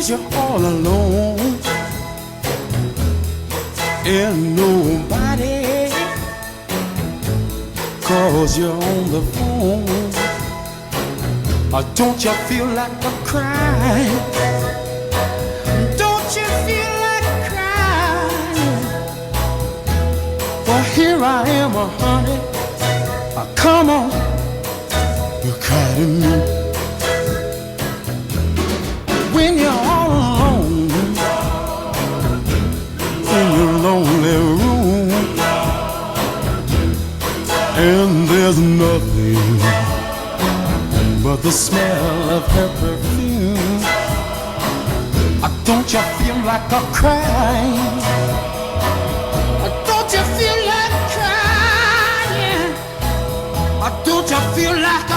you're all alone and nobody calls you on the phone. Don't you feel like a crying? Don't you feel like crying? Well, here I am, honey. Come on, you cry to me. When you're all alone in your lonely room, and there's nothing but the smell of her perfume. Don't you feel like a crying? Don't you feel like crying? Don't you feel like